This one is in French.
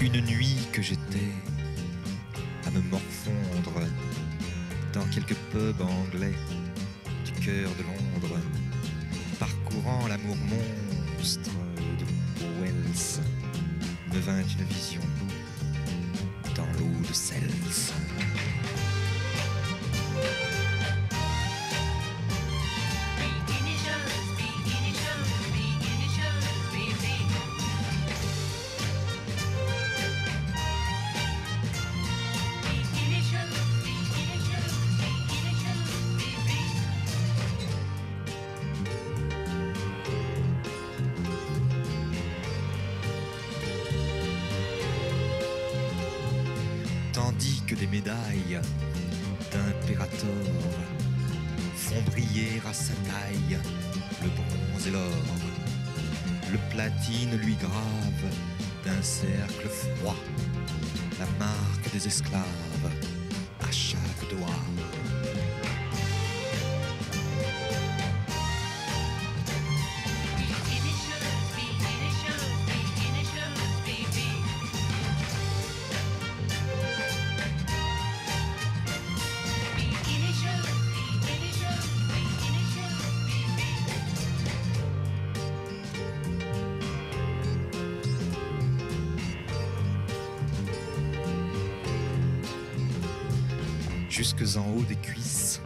Une nuit que j'étais à me morfondre dans quelques pubs anglais du cœur de Londres, parcourant l'amour monstre de Wells, me vint une vision dans l'eau de Cels. Tandis que des médailles d'impérator font briller à sa taille le bronze et l'or, le platine lui grave d'un cercle froid la marque des esclaves à chaque doigt. Jusques en haut des cuisses,